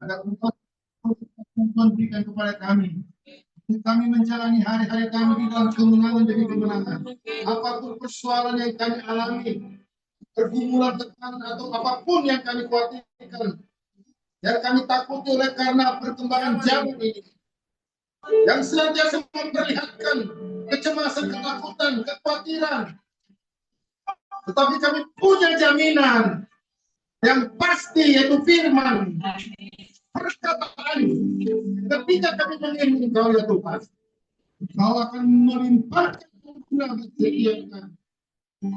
Ada Tuhan berikan kepada kami. Kami menjalani hari-hari kami di dalam kemenangan demi kemenangan. Apapun persoalan yang kami alami, pergumulan, tekanan, atau apapun yang kami khawatirkan, yang kami takuti oleh karena perkembangan zaman ini, yang senantiasa memperlihatkan kecemasan, ketakutan, kekhawatiran. Tetapi kami punya jaminan yang pasti, yaitu firman, perkataan. Ketika kami mengirim Engkau ya Tuhan, Kau akan melimpahkan kemudahan setiap kami.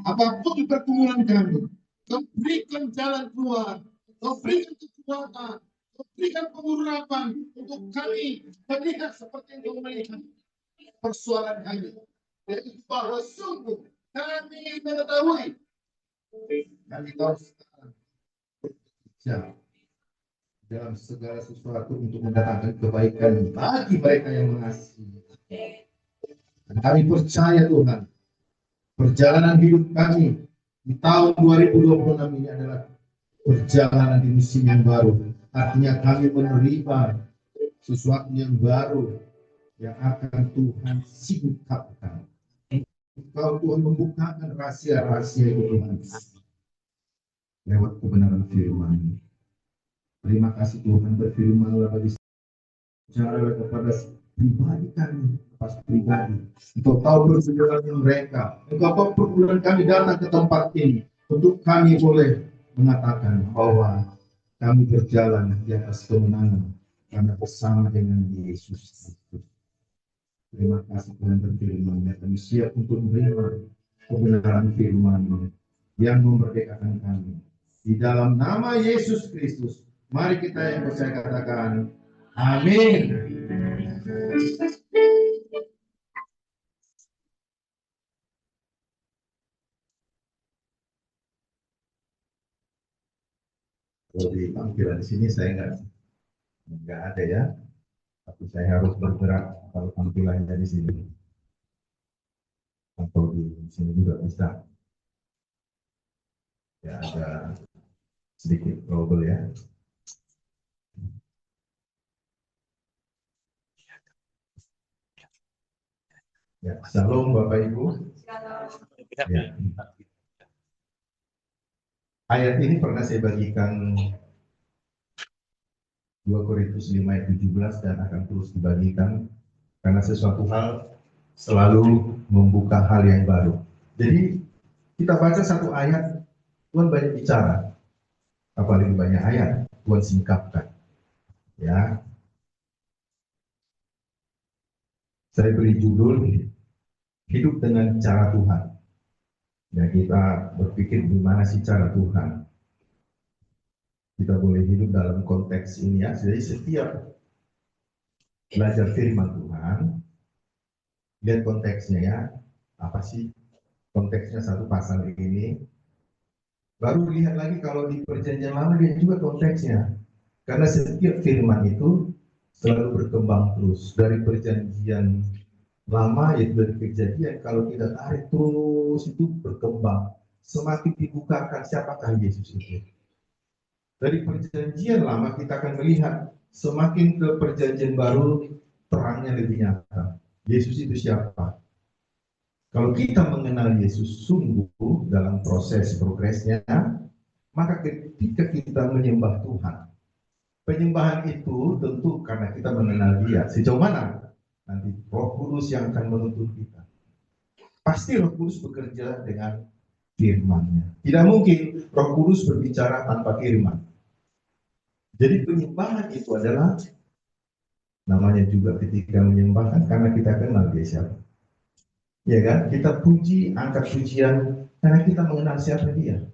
Apapun pergumulan kami, Kau berikan jalan keluar, Kau berikan kekuatan, Kau berikan pengurapan untuk kami melihat seperti yang Kau melihat persoalan kami. Yaitu bahwa sungguh kami mengetahui kami tahu sekarang bekerja dalam segala sesuatu untuk mendatangkan kebaikan bagi mereka yang mengasihi. Dan kami percaya Tuhan, perjalanan hidup kami di tahun 2026 ini adalah perjalanan di musim yang baru. Artinya kami menerima sesuatu yang baru yang akan Tuhan singkapkan. Engkau Tuhan membukakan rahasia-rahasia itu Tuhan lewat kebenaran firman. Terima kasih Tuhan, berfirman bagi cara kepada pribadi kami, pas pribadi. Engkau tahu perjalanan mereka. Engkau tahu pergumulan kami datang ke tempat ini untuk kami boleh mengatakan bahwa kami berjalan di atas kemenangan karena bersama dengan Yesus Kristus. Terima kasih Tuhan berfirman, ya kami siap untuk menerima kebenaran firman yang memerdekakan kami. Di dalam nama Yesus Kristus, mari kita yang percaya katakan, amin. Kalau di tampilan di sini saya nggak ada ya, tapi saya harus bergerak kalau tampilannya di sini. Atau di sini juga bisa. Ya ada sedikit trouble ya. Ya, salam Bapak Ibu. Ya. Ayat ini pernah saya bagikan 2 Korintus 5 ayat 17 dan akan terus dibagikan karena sesuatu hal selalu membuka hal yang baru. Jadi kita baca satu ayat, Tuhan banyak bicara, apalagi banyak ayat, Tuhan singkapkan. Ya, saya beri judul hidup dengan cara Tuhan. Ya, kita berpikir gimana sih cara Tuhan. Kita boleh hidup dalam konteks ini ya. Jadi setiap belajar firman Tuhan, lihat konteksnya ya. Apa sih konteksnya satu pasal ini? Baru lihat lagi kalau di perjanjian lama dia juga konteksnya. Karena setiap firman itu selalu berkembang terus dari perjanjian lama yaitu dari kejadian. Kalau kita tarik terus itu berkembang, semakin dibukakan siapakah Yesus itu. Dari perjanjian lama kita akan melihat semakin ke perjanjian baru terangnya lebih nyata. Yesus itu siapa? Kalau kita mengenal Yesus sungguh dalam proses progresnya, maka ketika kita menyembah Tuhan, penyembahan itu tentu karena kita mengenal Dia. Sejauh mana? Nanti Roh Kudus yang akan menuntun kita. Pasti Roh Kudus bekerja dengan firman-Nya. Tidak mungkin Roh Kudus berbicara tanpa firman. Jadi penyembahan itu adalah namanya juga ketika menyembahkan karena kita kenal Dia siapa. Ya kan? Kita puji, angkat pujian karena kita mengenal siapa Dia.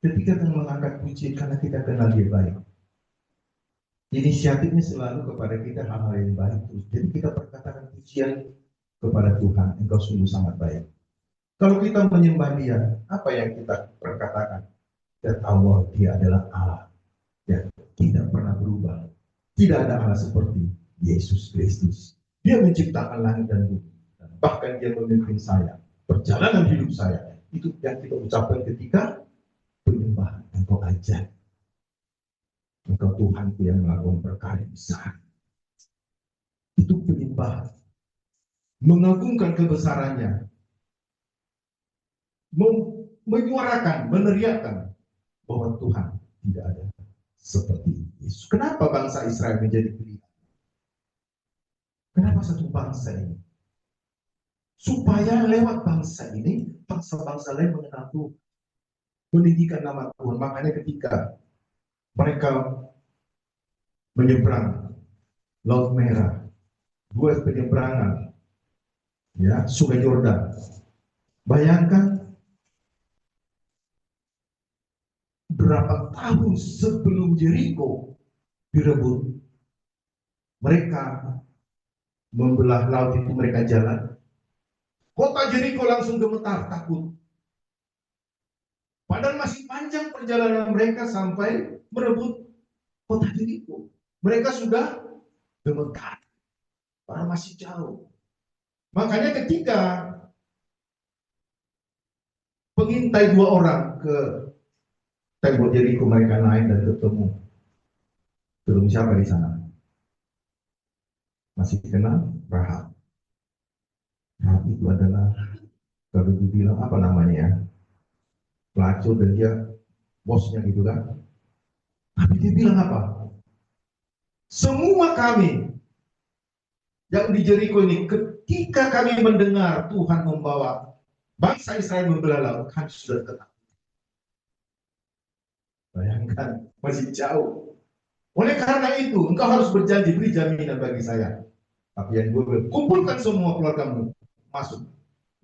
Ketika kita mengangkat pujian karena kita kenal Dia baik. Inisiatifnya selalu kepada kita hal-hal yang baik. Jadi kita perkatakan pujian kepada Tuhan, Engkau sungguh sangat baik. Kalau kita menyembah Dia, apa yang kita perkatakan? Kita tahu bahwa Dia adalah Allah yang tidak pernah berubah. Tidak ada Allah seperti Yesus Kristus. Dia menciptakan langit dan bumi. Dan bahkan Dia memimpin saya. Perjalanan hidup saya. Itu yang kita ucapkan ketika penyembahan. Engkau ajar. Engkau Tuhanku yang melakukan perkara besar. Itu penyembahan. Mengagungkan kebesarannya. Menyuarakan, meneriakkan bahwa Tuhan tidak ada seperti Yesus. Kenapa bangsa Israel menjadi pilihan? Kenapa satu bangsa ini? Supaya lewat bangsa ini, bangsa-bangsa lain mengenal Tuhan. Meninggikan nama Tuhan. Makanya ketika mereka menyeberang Laut Merah, dua penyeberangan, ya, Sungai Yordan. Bayangkan berapa tahun sebelum Jericho direbut, mereka membelah laut itu, mereka jalan. Kota Jericho langsung gemetar, takut. Padahal masih panjang perjalanan mereka sampai merebut kota Jericho. Mereka sudah gemetar, karena masih jauh. Makanya ketika pengintai dua orang ke tembok Jericho, mereka naik dan ketemu siapa di sana? Masih kenal Rahab. Rahab itu adalah, kalau dibilang apa namanya ya, pelacur, dan dia bosnya gitu kan. Tapi dia bilang apa? Semua kami yang di Jericho ini, ketika kami mendengar Tuhan membawa bangsa Israel membelah laut, kami sudah tenang. Bayangkan, masih jauh. Oleh karena itu, engkau harus berjanji, beri jaminan bagi saya. Tapi yang gue bilang, kumpulkan semua keluargamu, masuk.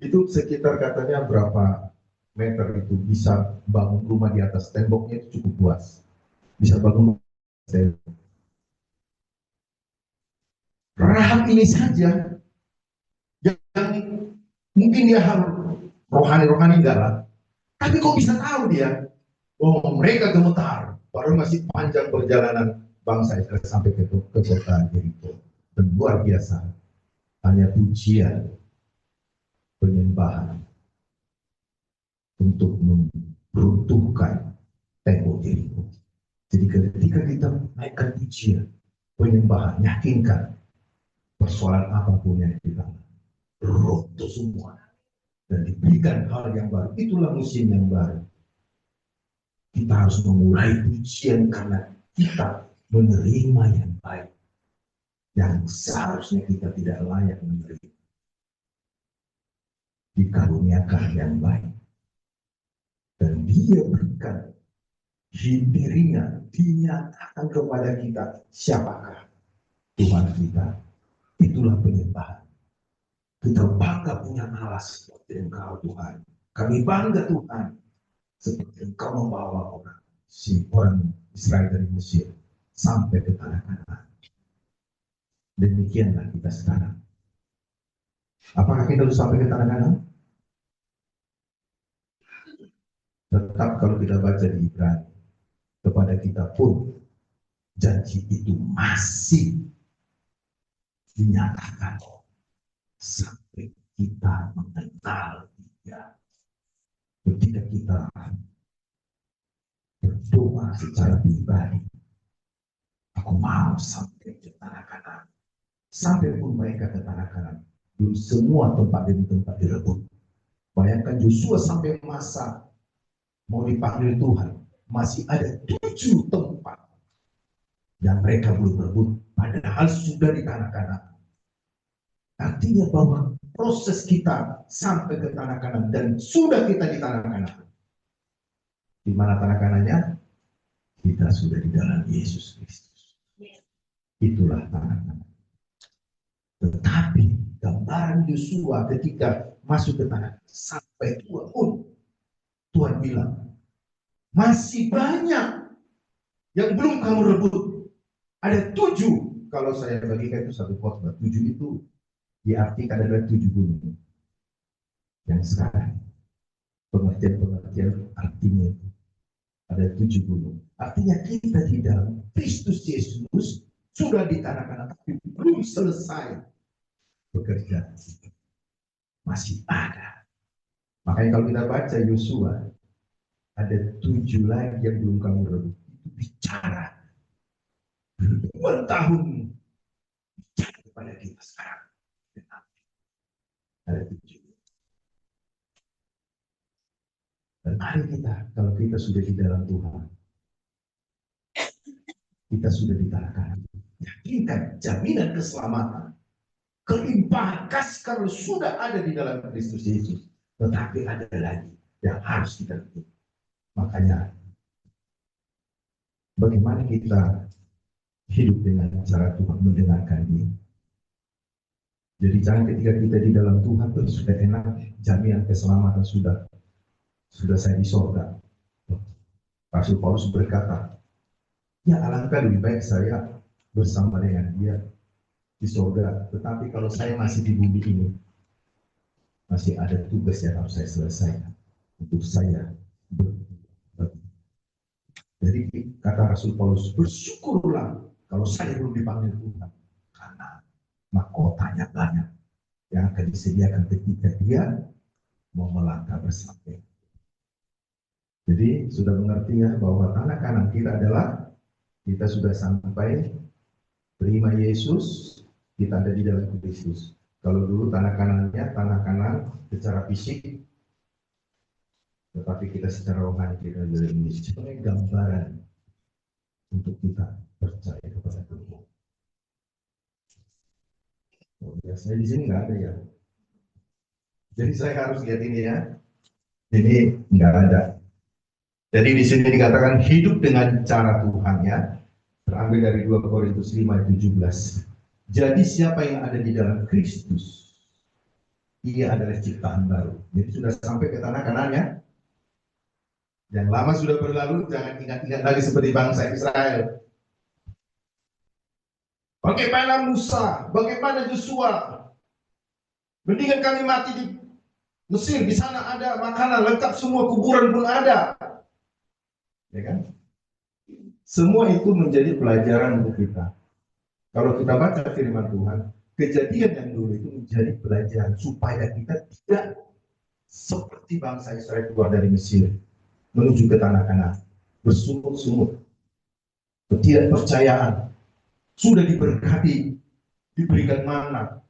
Itu sekitar katanya berapa meter itu, bisa bangun rumah di atas temboknya, itu cukup luas. Bisa bangun rumah. Rahab ini saja yang mungkin dia harus rohani-rohani enggak lah. Tapi kok bisa tahu dia? Oh, mereka gemetar. Baru masih panjang perjalanan bangsa Israel sampai ke kota Jericho. Dan luar biasa. Hanya pujian, penyembahan untuk meruntuhkan tembok Jericho. Jadi ketika kita naikkan pujian, penyembahan, yakinkan persoalan apapun yang kita runtuh semua dan diberikan hal yang baru. Itulah musim yang baru. Kita harus memulai pujian karena kita menerima yang baik yang seharusnya kita tidak layak menerima. Dikaruniakan yang baik dan Dia berikan dirinya, dinyatakan kepada kita siapakah Tuhan kita. Itulah penyembahan. Kita bangga punya Allah seperti Engkau Tuhan. Kami bangga Tuhan seperti Engkau membawa orang Israel dari Mesir sampai ke tanah Kanaan. Demikianlah kita sekarang. Apakah kita harus sampai ke tanah Kanaan? Tetap kalau kita baca di Ibrani, kepada kita pun janji itu masih dinyatakan sampai kita mengenal Dia. Ketika kita berdoa secara pribadi, aku mau sampai ke tanah Kanaan. Sampai pun mereka ke tanah Kanaan, belum semua tempat demi tempat direbut. Bayangkan Yosua sampai masa mau dipanggil Tuhan, masih ada 7 tempat yang mereka belum rebut, padahal sudah di tanah Kanaan. Artinya bahwa proses kita sampai ke tanah Kanaan dan sudah kita di tanah Kanaan. Di mana tanah Kanaannya? Kita sudah di dalam Yesus Kristus. Itulah tanah Kanaan. Tetapi gambaran Yosua ketika masuk ke tanah sampai tua pun Tuhan bilang masih banyak yang belum kamu rebut. Ada 7. Kalau saya bagikan itu satu khotbah. 7 itu diartikan adalah 7 gunung. Yang sekarang pengertian artinya itu ada 7 gunung. Artinya kita di dalam Kristus Yesus sudah di tanah Kanaan, tapi belum selesai bekerja. Masih ada. Makanya kalau kita baca Yosua, ada 7 lagi yang belum kamu rebut. Itu bicara ribuan tahun kepada kita sekarang. Ada tujuh. Dan mari kita, kalau kita sudah di dalam Tuhan, kita sudah di tanah Kanan. Yakinkan jaminan keselamatan, kelimpahan kasih kalau sudah ada di dalam Kristus Yesus. Tetapi ada lagi yang harus kita lakukan. Makanya, bagaimana kita hidup dengan cara Tuhan mendengarkan Dia. Jadi jangan ketika kita di dalam Tuhan itu sudah enak, jaminan keselamatan sudah saya di sorga. Rasul Paulus berkata, ya alangkah lebih baik saya bersama dengan Dia di sorga. Tetapi kalau saya masih di bumi ini, masih ada tugas yang harus saya selesaikan untuk saya berbagi. Jadi kata Rasul Paulus, bersyukurlah kalau saya belum dipanggil Tuhan, karena mahkotanya banyak yang akan disediakan ketika Dia mau melangkah bersama. Jadi sudah mengerti ya bahwa tanah kanan kita adalah kita sudah sampai terima Yesus, kita ada di dalam Kristus. Kalau dulu tanah kanan secara fisik, tetapi kita secara rohani kita ada dalam Yesus. Sebagai gambaran untuk kita percaya kepada Tuhan. Oh, biasanya di sini nggak ada ya. Jadi saya harus lihat ini ya. Ini nggak ada. Jadi di sini dikatakan hidup dengan cara Tuhan ya. Terambil dari 2 Korintus 5:17. Jadi siapa yang ada di dalam Kristus, ia adalah ciptaan baru. Jadi sudah sampai ke tanah kanannya. Yang lama sudah berlalu, jangan ingat-ingat lagi seperti bangsa Israel. Bagaimana Musa, bagaimana Yosua. Mendingan kami mati di Mesir, di sana ada makanan lengkap semua, kuburan pun ada. Ya kan? Semua itu menjadi pelajaran untuk kita. Kalau kita baca firman Tuhan, kejadian yang dulu itu menjadi pelajaran supaya kita tidak seperti bangsa Israel keluar dari Mesir menuju ke tanah Kanan, bersungut-sungut, ketidakpercayaan, sudah diberkati, diberikan mana,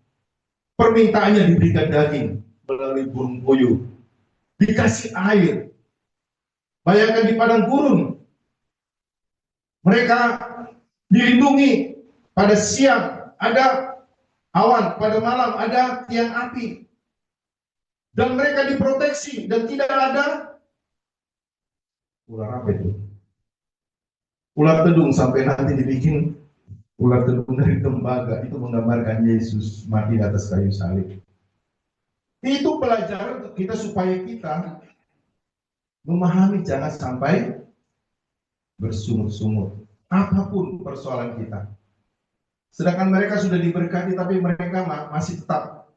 permintaannya diberikan daging melalui burung puyuh, dikasih air. Bayangkan di padang gurun, mereka dilindungi. Pada siang ada awan, pada malam ada tiang api. Dan mereka diproteksi dan tidak ada ular apa itu? Ular tedung, sampai nanti dibikin ular tedung dari tembaga, itu menggambarkan Yesus mati di atas kayu salib. Itu pelajaran untuk kita supaya kita memahami jangan sampai bersungut-sungut apapun persoalan kita. Sedangkan mereka sudah diberkati, tapi mereka masih tetap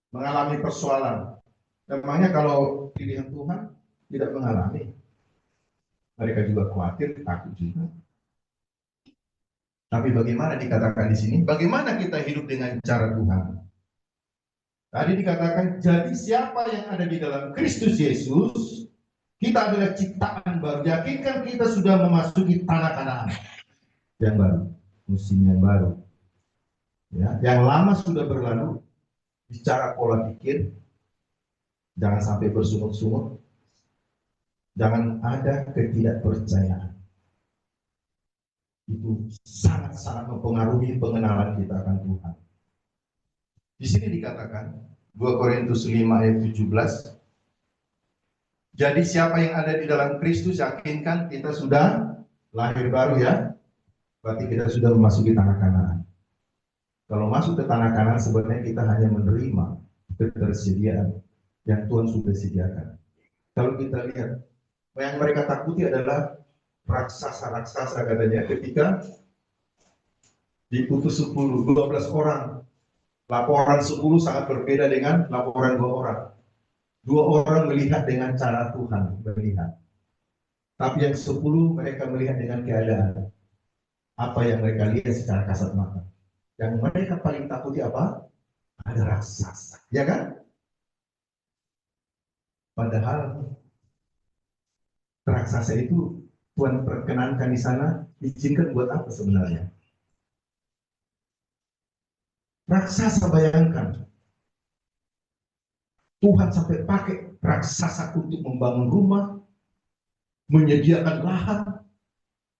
mengalami persoalan. Memangnya kalau pilihan Tuhan tidak mengalami, mereka juga khawatir, takut juga. Tapi bagaimana dikatakan di sini? Bagaimana kita hidup dengan cara Tuhan? Tadi dikatakan, jadi siapa yang ada di dalam Kristus Yesus, kita adalah ciptaan baru. Yakinkan kita sudah memasuki tanah Kanaan yang baru. Musim yang baru, ya, yang lama sudah berlalu. Bicara pola pikir, jangan sampai bersungut-sungut, jangan ada ketidakpercayaan. Itu sangat-sangat mempengaruhi pengenalan kita akan Tuhan. Di sini dikatakan 2 Korintus 5:17. Jadi siapa yang ada di dalam Kristus, yakinkan kita sudah lahir baru ya. Berarti kita sudah memasuki tanah Kanaan. Kalau masuk ke tanah Kanaan, sebenarnya kita hanya menerima ketersediaan yang Tuhan sudah sediakan. Kalau kita lihat, yang mereka takuti adalah raksasa-raksasa katanya ketika diutus 12 orang. Laporan 10 sangat berbeda dengan laporan 2 orang. 2 orang melihat dengan cara Tuhan melihat. Tapi yang 10 mereka melihat dengan keadaan. Apa yang mereka lihat secara kasat mata. Yang mereka paling takuti apa? Ada raksasa, ya kan? Padahal raksasa itu Tuhan perkenankan di sana, izinkan buat apa sebenarnya? Raksasa, bayangkan. Tuhan sampai pakai raksasa untuk membangun rumah, menyediakan lahan,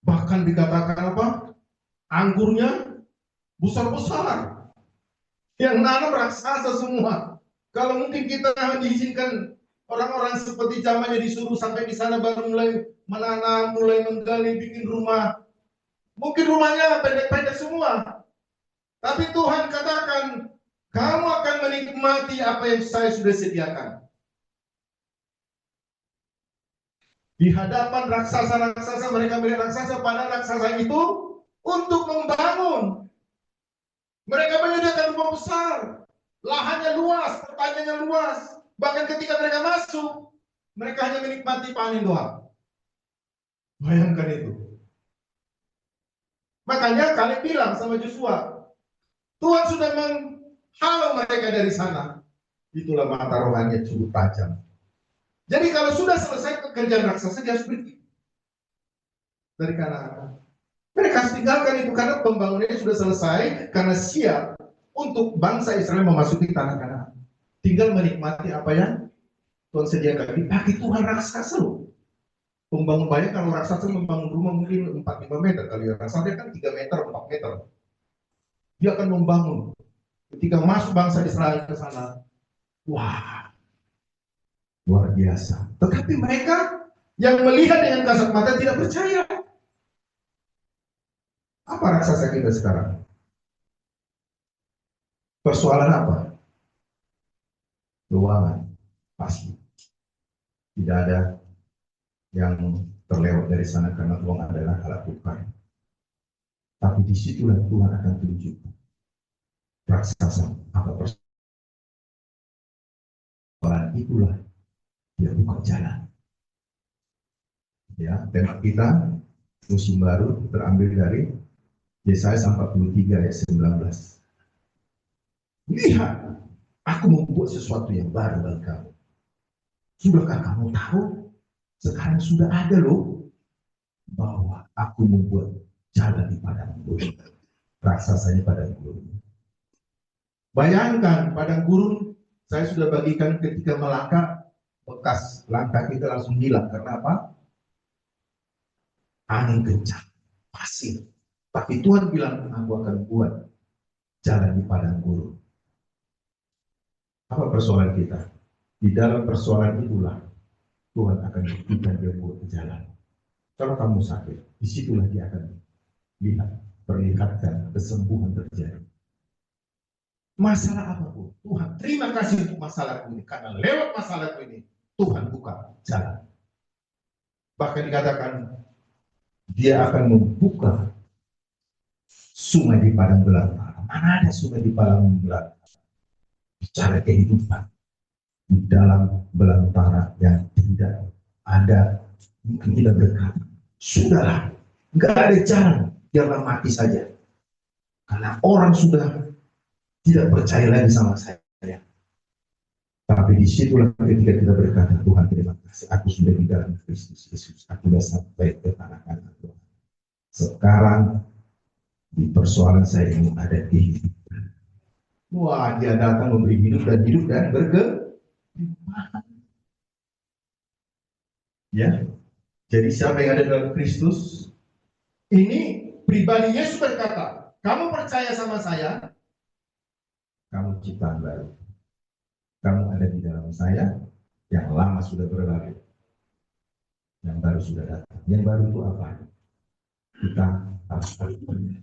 bahkan dikatakan apa? Anggurnya besar-besar. Yang nanam raksasa semua. Kalau mungkin kita diizinkan orang-orang seperti zamannya disuruh sampai di sana baru mulai menanam, mulai menggali, bikin rumah. Mungkin rumahnya pendek-pendek semua. Tapi Tuhan katakan, kamu akan menikmati apa yang saya sudah sediakan. Di hadapan raksasa-raksasa, mereka melihat raksasa, pada raksasa itu untuk membangun. Mereka menyediakan rumah besar, lahannya luas, pertaniannya luas. Bahkan ketika mereka masuk, mereka hanya menikmati panen doang. Bayangkan itu. Makanya kalian bilang sama Joshua, Tuhan sudah menghalau mereka dari sana. Itulah mata rohaninya cukup tajam. Jadi kalau sudah selesai pekerjaan raksasa, dia harus pergi dari Kanaan. Mereka harus tinggalkan itu karena pembangunannya sudah selesai, karena siap untuk bangsa Israel memasuki tanah Kanaan. Tinggal menikmati apa yang Tuhan sediakan. Dipakai Tuhan raksasa loh. Pembangun banyak, kalau raksasa membangun rumah mungkin 4-5 meter, kalau raksasa kan 3 meter, 4 meter. Dia akan membangun. Ketika masuk bangsa Israel ke sana, wah, luar biasa. Tetapi mereka yang melihat dengan kasat mata tidak percaya. Apa raksasa kita sekarang? Persoalan apa? Keuangan, pasti. Tidak ada yang terlewat dari sana karena uang adalah alat tukar. Tapi disitulah Tuhan akan tunjuk raksasa apa persoalan itulah dia buka jalan. Ya, tema kita musim baru terambil dari Yesaya 43 ayat 19. Lihat, aku membuat sesuatu yang baru bagi kamu. Sudahkah kamu tahu? Sekarang sudah ada loh bahwa aku membuat jalan di padang gurun. Raksasanya padang gurun. Bayangkan padang gurun, saya sudah bagikan ketika melangkah, bekas langkah kita langsung hilang. Karena apa? Angin kencang, pasir. Tapi Tuhan bilang, aku akan buat jalan di padang gurun. Apa persoalan kita? Di dalam persoalan itulah Tuhan akan buktikan dia buat jalan. Kalau kamu sakit, disitulah dia akan lihat, perlihatkan kesembuhan terjadi. Masalah apapun, Tuhan terima kasih untuk masalahku ini, karena lewat masalahku ini Tuhan buka jalan. Bahkan dikatakan dia akan membuka sungai di padang belantara. Mana ada sungai di padang belantara? Bicara kehidupan di dalam belantara yang tidak ada, mungkin kita berkata, sudahlah, nggak ada jalan, biarlah mati saja. Karena orang sudah tidak percaya lagi sama saya. Tapi disitulah ketika kita berkata, Tuhan terima kasih, aku sudah di dalam Kristus Yesus, aku sudah sampai ke tanah kanan Tuhan. Sekarang di persoalan saya ini ada kehidupan. Wah, dia datang memberi hidup dan bergembira. Ya, jadi siapa yang ada dalam Kristus? Ini pribadi Yesus berkata, kamu percaya sama saya, kamu ciptaan baru. Kamu ada di dalam saya, yang lama sudah berlalu, yang baru sudah datang. Yang baru itu apa? Kita harus percaya.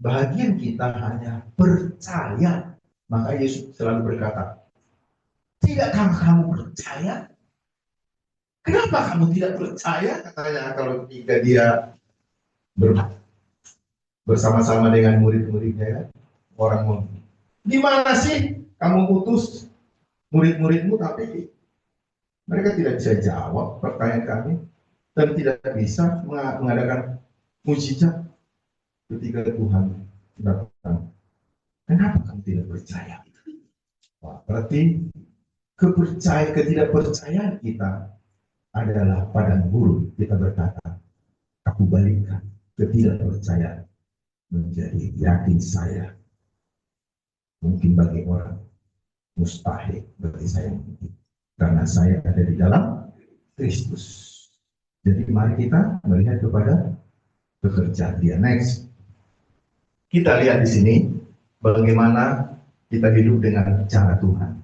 Bagian kita hanya percaya. Maka Yesus selalu berkata, tidakkah kamu percaya? Kenapa kamu tidak percaya? Katanya kalau ketika dia bersama-sama dengan murid-muridnya, ya, orang mau, di mana sih kamu utus murid-muridmu? Tapi mereka tidak bisa jawab pertanyaan kami dan tidak bisa mengadakan mujizat ketika Tuhan datang. Kenapa kamu tidak percaya? Wah, berarti ketidakpercayaan kita adalah padang gurun. Kita berkata, aku balikkan ketidakpercayaan menjadi yakin saya. Mungkin bagi orang mustahil, bagi saya mungkin. Karena saya ada di dalam Kristus. Jadi mari kita melihat kepada pekerjaan dia. Next. Kita lihat di sini bagaimana kita hidup dengan cara Tuhan.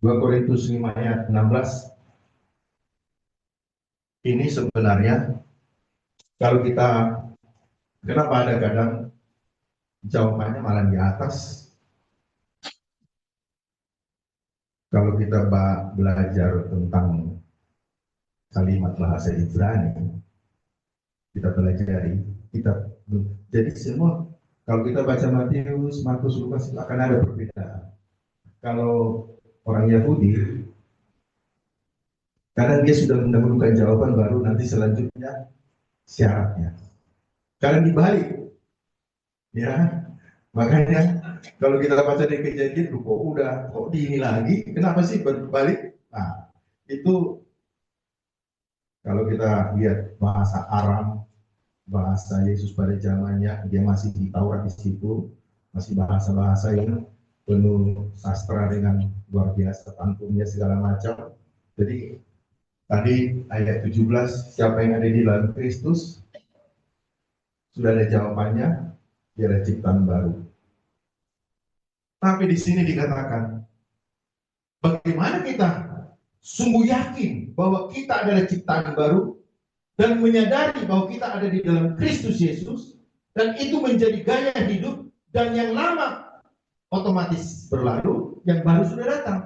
2 Korintus 5 ayat 16. Ini sebenarnya kalau kita, kenapa ada kadang jawabannya malah di atas. Kalau kita belajar tentang kalimat bahasa Ibrani, kita pelajari, jadi semua, kalau kita baca Matius, Markus, Lukas, akan ada perbedaan. Kalau orang Yahudi, kadang dia sudah mendahulukan jawaban, baru nanti selanjutnya syaratnya. Kadang dibalik, ya. Makanya kalau kita baca di Kejadian, kok di ini lagi, kenapa sih berbalik? Nah, itu kalau kita lihat bahasa Aram, bahasa Yesus pada zamannya, dia masih di Taurat di situ, masih bahasa-bahasa yang penuh sastra dengan luar biasa, pantunnya segala macam. Jadi tadi ayat 17, siapa yang ada di dalam Kristus, sudah ada jawabannya, dia ada ciptaan baru. Tapi di sini dikatakan, bagaimana kita sungguh yakin bahwa kita adalah ciptaan baru dan menyadari bahwa kita ada di dalam Kristus Yesus, dan itu menjadi gaya hidup, dan yang lama otomatis berlalu, yang baru sudah datang.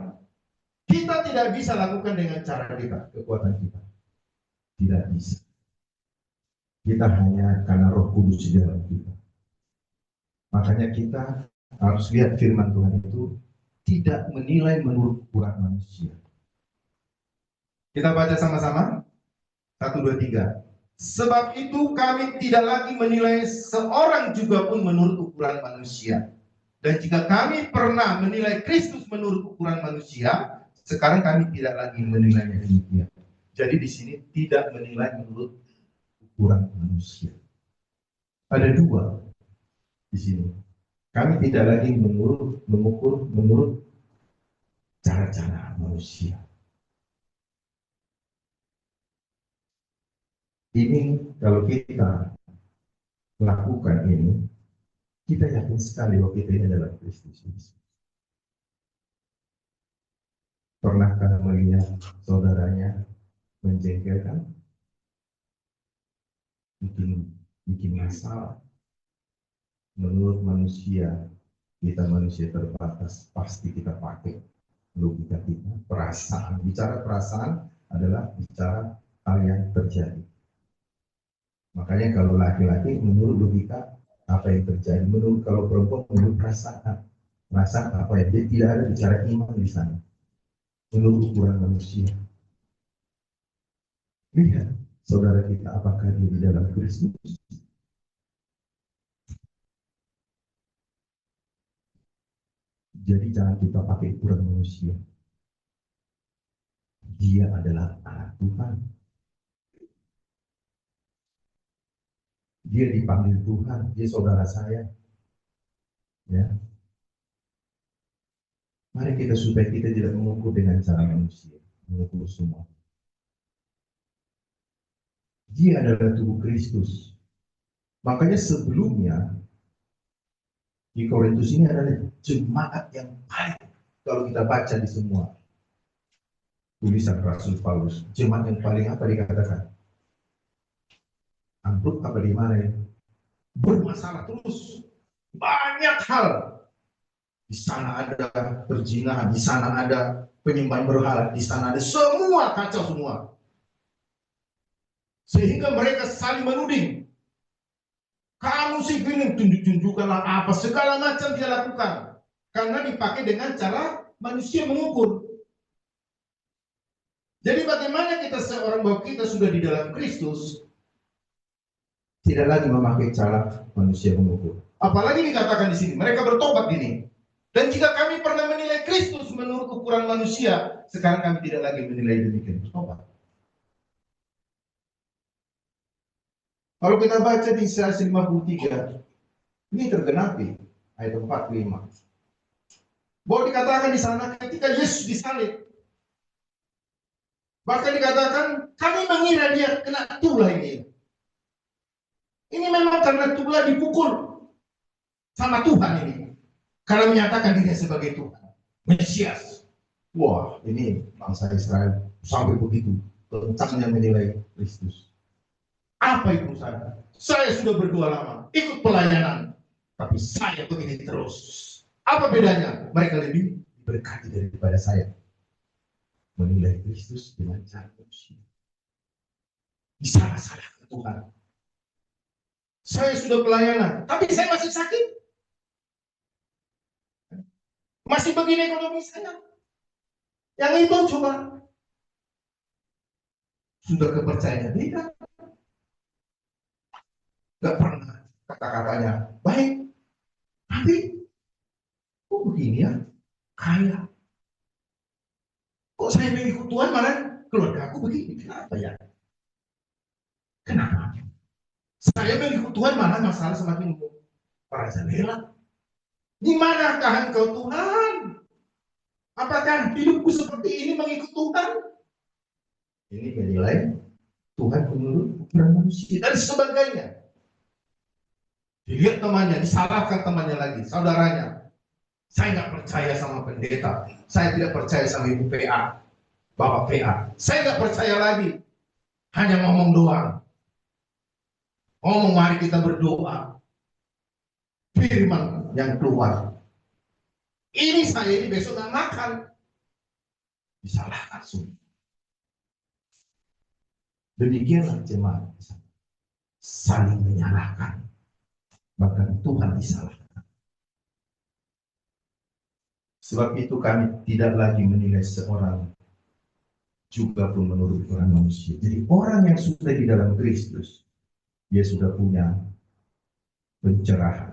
Kita tidak bisa lakukan dengan cara kita, kekuatan kita. Tidak bisa. Kita hanya karena Roh Kudus di dalam kita. Makanya kita harus lihat firman Tuhan itu tidak menilai menurut ukuran manusia. Kita baca sama-sama. 1, 2, 3. Sebab itu kami tidak lagi menilai seorang juga pun menurut ukuran manusia. Dan jika kami pernah menilai Kristus menurut ukuran manusia, sekarang kami tidak lagi menilainya demikian. Jadi di sini tidak menilai menurut ukuran manusia. Ada dua di sini. Kami tidak lagi mengukur menurut cara-cara manusia. Ini kalau kita melakukan ini, kita yakin sekali bahwa kita ini adalah Kristus Yesus. Pernahkah melihat saudaranya menjengkelkan, bikin masalah? Menurut manusia, kita manusia terbatas, pasti kita pakai logika kita, perasaan. Bicara perasaan adalah bicara hal yang terjadi. Makanya kalau laki-laki menurut logika apa yang terjadi, menurut kalau perempuan menurut perasaan apa ya, dia tidak ada bicara iman di sana. Menurut ukuran manusia. Lihat saudara kita apakah dia di dalam Kristus. Jadi jangan kita pakai ukuran manusia. Dia adalah anak Tuhan. Dia dipanggil Tuhan, dia saudara saya. Ya. Mari kita supaya kita tidak mengukur dengan cara manusia, mengukur semua. Dia adalah tubuh Kristus. Makanya sebelumnya di Korintus ini adalah jemaat yang paling, kalau kita baca di semua tulisan Rasul Paulus, jemaat yang paling apa dikatakan? Ambruk apa di mana ya? Bermasalah terus. Banyak hal. Di sana ada perzinahan, di sana ada penyembahan berhala, di sana ada semua kacau semua. Sehingga mereka saling menuding. Kamu sih ingin tunjukkanlah apa segala macam dia lakukan. Karena dipakai dengan cara manusia mengukur. Jadi bagaimana kita seorang bahwa kita sudah di dalam Kristus, tidak lagi memakai cara manusia mengukur. Apalagi dikatakan di sini, mereka bertobat ini. Dan jika kami pernah menilai Kristus menurut ukuran manusia, sekarang kami tidak lagi menilai demikian, bertobat. Kalau kita baca di Yesaya 53, ini tergenapi ayat 45. Bahwa dikatakan di sana ketika Yesus disalib, bahkan dikatakan kami mengira dia kena tulah ini. Ini memang karena tulah dipukul sama Tuhan ini. Karena menyatakan dirinya sebagai Tuhan, Mesias. Wah, ini bangsa Israel sampai begitu kencangnya menilai Kristus. Apa itu saya? Saya sudah berdoa lama, ikut pelayanan, tapi saya begini terus. Apa bedanya? Mereka lebih berkati daripada saya. Menilai Kristus dengan cara manusia. Disalah-salahkan Tuhan. Saya sudah pelayanan, tapi saya masih sakit. Masih begini ekonomi saya. Yang itu coba. Sudah kepercayaan beda. Gak pernah kata-katanya baik. Tapi, kok begini ya? Kaya. Kok saya mengikut Tuhan malah keluarga aku begini? Kenapa ya? Kenapa? Saya mengikut Tuhan malah masalah semakin merajalela. Di manakah engkau Tuhan? Apakah hidupku seperti ini mengikut Tuhan? Ini menilai Tuhan menurut ukuran manusia dan sebagainya. Dilihat temannya, disalahkan temannya lagi, saudaranya. Saya nggak percaya sama pendeta. Saya tidak percaya sama ibu PA, bapak PA. Saya nggak percaya lagi. Hanya ngomong doang. Ngomong mari kita berdoa. Firman yang keluar. Ini saya ini besok nggak makan. Disalahkan semua. Demikianlah jemaat saling menyalahkan, bahkan Tuhan disalahkan. Sebab itu kami tidak lagi menilai seorang juga pun menurut ukuran manusia. Jadi orang yang sudah di dalam Kristus, dia sudah punya pencerahan.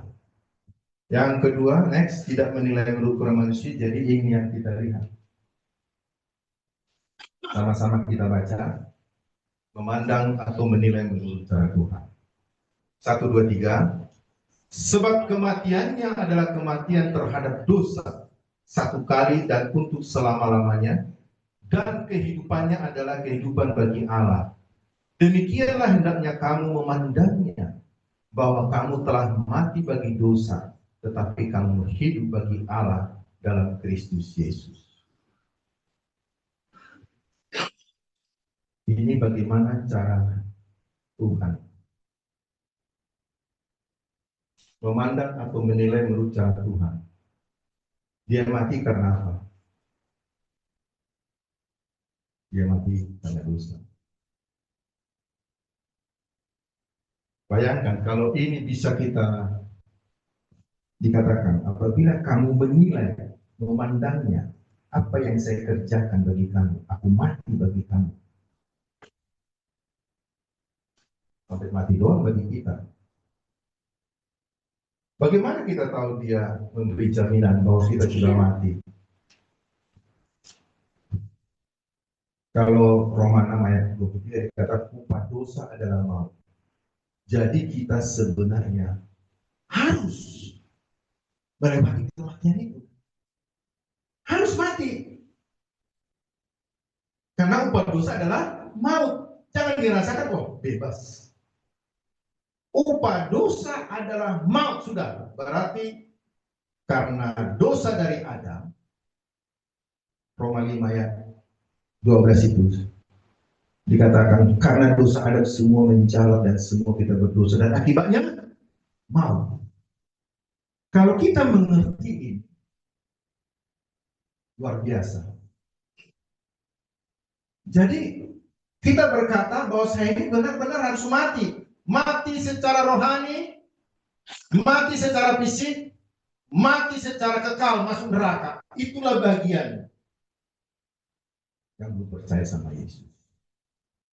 Yang kedua, next, tidak menilai menurut ukuran manusia. Jadi ini yang kita lihat. Sama-sama kita baca. Memandang atau menilai menurut cara Tuhan. 1, 2, 3. Sebab kematiannya adalah kematian terhadap dosa satu kali dan untuk selama-lamanya, dan kehidupannya adalah kehidupan bagi Allah. Demikianlah hendaknya kamu memandangnya, bahwa kamu telah mati bagi dosa, tetapi kamu hidup bagi Allah dalam Kristus Yesus. Ini bagaimana cara Tuhan memandang atau menilai menurut cara Tuhan. Dia mati karena apa? Dia mati karena dosa. Bayangkan kalau ini bisa kita dikatakan, apabila kamu menilai, memandangnya, apa yang saya kerjakan bagi kamu, aku mati bagi kamu. Sampai mati doang bagi kita. Bagaimana kita tahu dia memberi jaminan bahwa kita sudah mati? Kalau Roma 6 ayat 23 dikatakan upah dosa adalah maut. Jadi kita sebenarnya harus melewati kematian itu. Harus mati. Karena upah dosa adalah maut. Jangan dirasakan, wah bebas. Upah dosa adalah maut sudah. Berarti karena dosa dari Adam, Roma 5 ayat 12 itu dikatakan karena dosa Adam semua mencalat dan semua kita berdosa dan akibatnya maut. Kalau kita mengerti ini luar biasa. Jadi kita berkata bahwa saya ini benar-benar harus mati. Mati secara rohani, mati secara fisik, mati secara kekal masuk neraka. Itulah bagian yang belum percaya sama Yesus.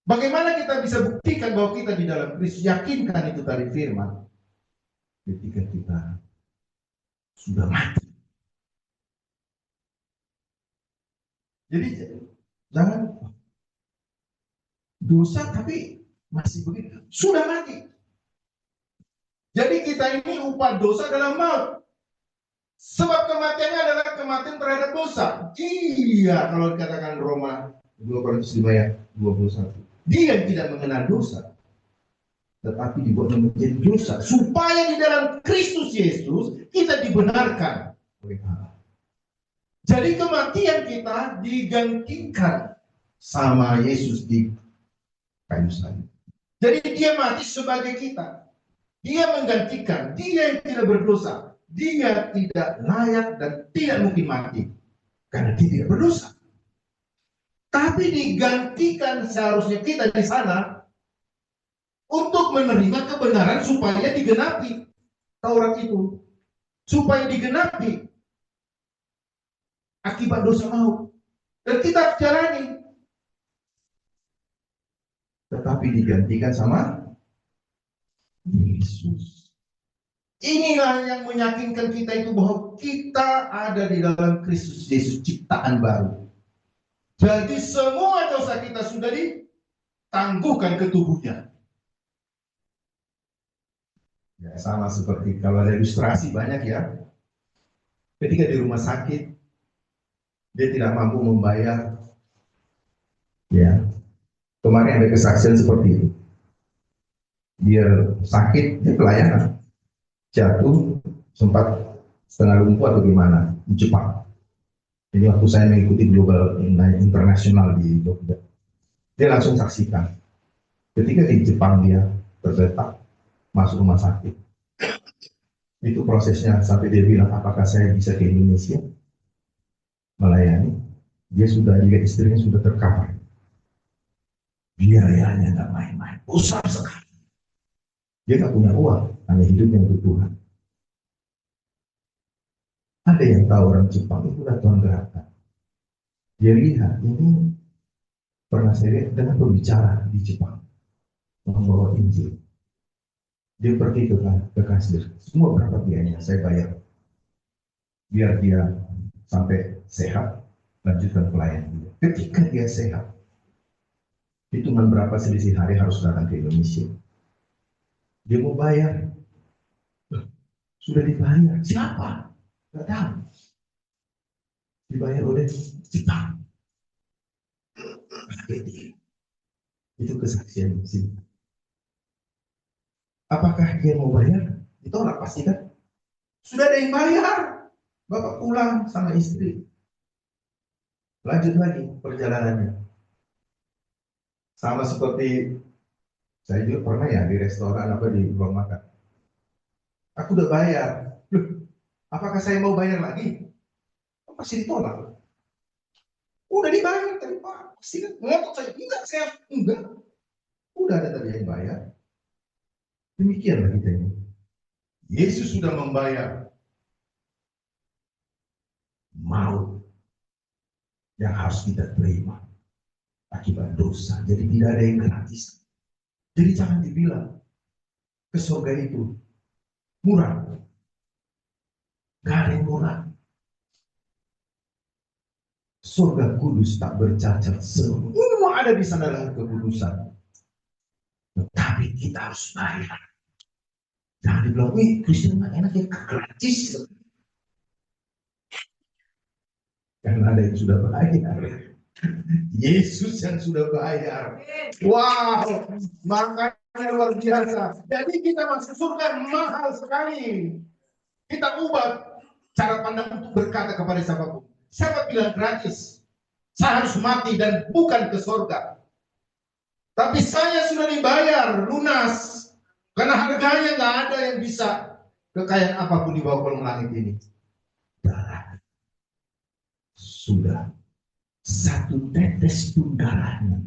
Bagaimana kita bisa buktikan bahwa kita di dalam Kristus? Yakinkan itu tadi firman. Ketika kita sudah mati. Jadi jangan dosa tapi masih begitu. Sudah mati. Jadi kita ini upah dosa adalah maut. Sebab kematiannya adalah kematian terhadap dosa. Iya, kalau dikatakan Roma 2 Korintus 5 ayat 21. Dia tidak mengenal dosa, tetapi dibuat menjadi dosa, supaya di dalam Kristus Yesus kita dibenarkan oleh Allah. Jadi kematian kita digantikan sama Yesus di kayu salib. Jadi dia mati sebagai kita. Dia menggantikan, dia yang tidak berdosa. Dia tidak layak dan tidak mungkin mati karena dia tidak berdosa. Tapi digantikan seharusnya kita di sana untuk menerima kebenaran supaya digenapi Taurat itu, supaya digenapi akibat dosa maut. Dan kita jalani. Tetapi digantikan sama Yesus. Inilah yang meyakinkan kita itu bahwa kita ada di dalam Kristus Yesus, ciptaan baru. Jadi semua dosa kita sudah ditangguhkan ke tubuhnya. Ya, sama seperti kalau ada ilustrasi banyak ya. Ketika di rumah sakit, dia tidak mampu membayar. Ya, kemarin ada kesaksian seperti itu. Dia sakit, dia pelayanan. Jatuh, sempat setengah lumpuh atau gimana di Jepang. Jadi waktu saya mengikuti global internasional di Jogja, dia langsung saksikan. Ketika di Jepang dia tergeletak masuk rumah sakit. Itu prosesnya sampai dia bilang, apakah saya bisa ke Indonesia melayani? Dia juga istrinya sudah tercover. Biayanya nggak main-main, besar sekali. Dia nggak punya uang, hanya hidupnya untuk Tuhan. Ada yang tahu orang Jepang itu Tuhan gerakan. Dia lihat ini pernah saya lihat dengan berbicara di Jepang membawa Injil. Dia pergi ke kasir, semua berapa biayanya saya bayar, biar dia sampai sehat lanjutkan pelayanan dia. Ketika dia sehat, hitungan berapa selisih hari harus datang ke Indonesia. Dia mau bayar, sudah dibayar. Siapa? Gak tahu. Dibayar oleh Jepang. Itu kesaksian sih. Apakah dia mau bayar? Ditolak pasti kan? Sudah ada yang bayar. Bapak pulang sama istri. Lanjut lagi perjalanannya. Sama seperti saya juga pernah ya di restoran apa di ruang makan. Aku udah bayar. Loh, apakah saya mau bayar lagi? Pasti ditolak. Udah dibayar tadi Pak. Pasti kan ngotot saya. Enggak, saya enggak. Udah ada tadi yang bayar. Demikianlah kita ini. Yesus sudah membayar maut yang harus kita terima akibat dosa. Jadi tidak ada yang gratis. Jadi jangan dibilang ke surga itu murah. Gak ada yang murah. Surga kudus tak bercacat, semua ada di sana dalam kekudusan. Tetapi kita harus bayar. Jangan dibilang, wih Kristen mah enak ya, gratis. Karena ada yang sudah bayar. Yesus yang sudah bayar. Wow, makanya luar biasa. Jadi kita masuk surga mahal sekali. Kita ubah cara pandang untuk berkata kepada siapapun. Siapa bilang gratis? Saya harus mati dan bukan ke surga. Tapi saya sudah dibayar lunas. Karena harganya nggak ada yang bisa kekayaan apapun di bawah kolong langit ini. Darah sudah satu tetes pun darahnya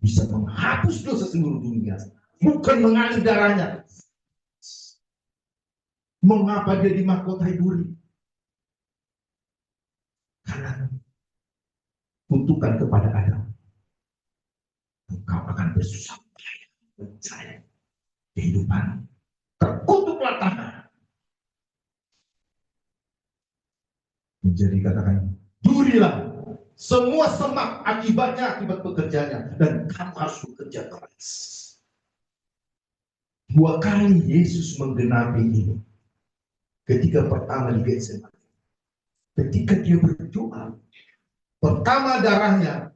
bisa menghapus dosa seluruh dunia. Bukan mengalir darahnya. Mengapa dia dimahkotai duri? Karena kutukan kepada Adam. Engkau akan bersusah payah mencari kehidupan. Terkutuklah tanah. Menjadi katakan durilah. Semua semak akibatnya akibat pekerjaannya. Dan kamu harus bekerja keras. Dua kali Yesus menggenapi ini. Ketika pertama di Getsemani, ketika dia berdoa, pertama darahnya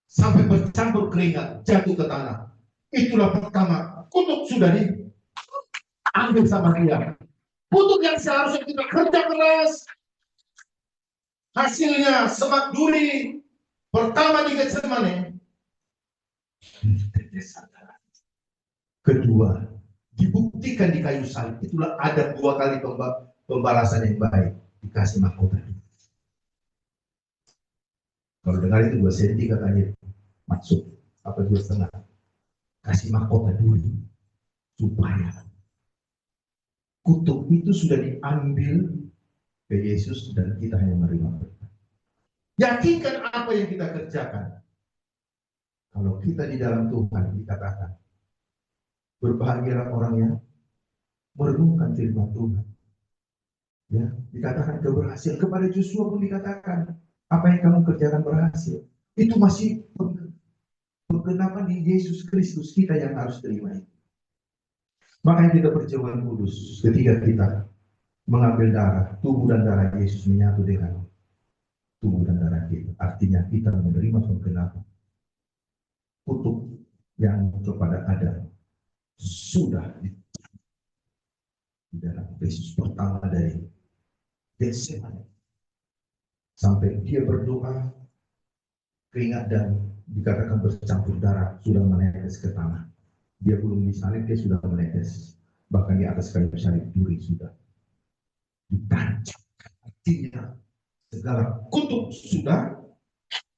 sampai bercampur keringat jatuh ke tanah. Itulah pertama kutuk sudah diambil sama dia. Kutuk yang seharusnya kita kerja keras, hasilnya semak duri. Pertama di Getsemani, kedua dibuktikan di kayu salib. Itulah ada dua kali pembalasan yang baik, dikasih mahkota. Kalau dengar itu 2 senti katanya masuk, apa 2,5, kasih mahkota dulu supaya kutuk itu sudah diambil ke Yesus dan kita hanya menerima berkat. Yakinkan apa yang kita kerjakan. Kalau kita di dalam Tuhan dikatakan, berbahagialah orang yang merenungkan firman Tuhan. Ya, dikatakan keberhasilan. Kepada Joshua pun dikatakan, apa yang kamu kerjakan berhasil. Itu masih perkenapan di Yesus Kristus, kita yang harus terima itu. Makanya kita perjamuan kudus ketika kita mengambil darah, tubuh dan darah Yesus menyatu dengan tubuh dan darah kita. Artinya kita menerima perkenapan. Kutuk yang kepada Adam sudah di dalam Yesus pertama dari Getsemani. Sampai dia berdoa, keringat dan dikatakan bercampur darah sudah menetes ke tanah. Dia belum disalib, dia sudah menetes. Bahkan di atas kayu salib duri sudah ditancapkan. Artinya segala kutuk sudah.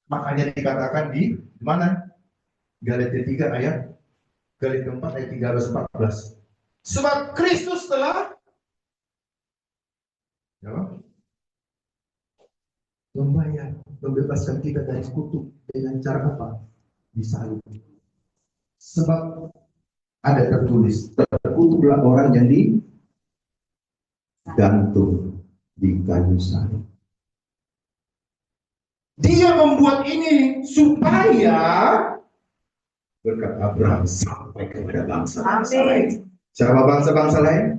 Makanya dikatakan di mana? Galatia 3 ayat Galatia 4 ayat 13-14. Sebab Kristus telah membayar, membebaskan kita dari kutuk dengan cara apa? Disalib. Sebab ada tertulis, terkutuklah orang yang digantung di kayu salib. Dia membuat ini supaya berkat Abraham sampai kepada bangsa-bangsa lain. Siapa bangsa-bangsa lain?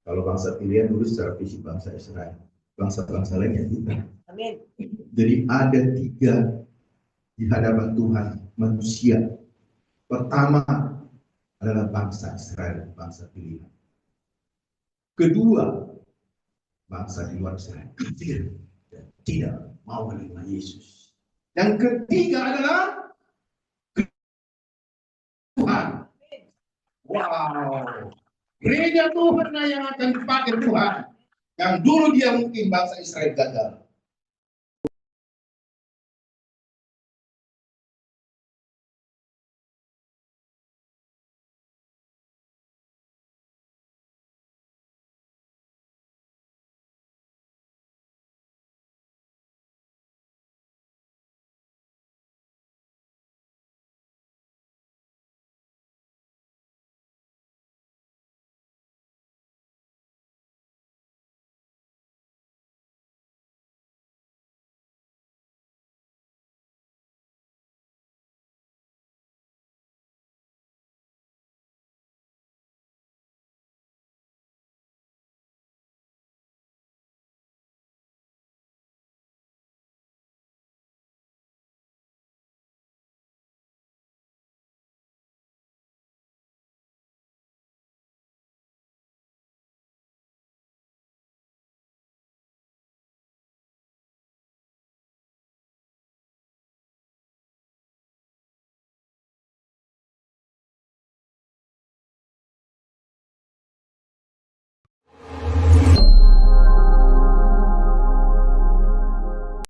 Kalau bangsa pilihan dulu secara fisik bangsa Israel. Bangsa-bangsa lain yang kita. Amin. Jadi ada 3 di hadapan Tuhan manusia. Pertama adalah bangsa Israel, bangsa pilihan. Kedua, bangsa di luar Israel, kafir dan tidak mau menerima Yesus. Yang ketiga adalah Tuhan. Wow. Gereja Tuhan yang akan dipakai Tuhan. Yang dulu dia mungkin bangsa Israel gagal.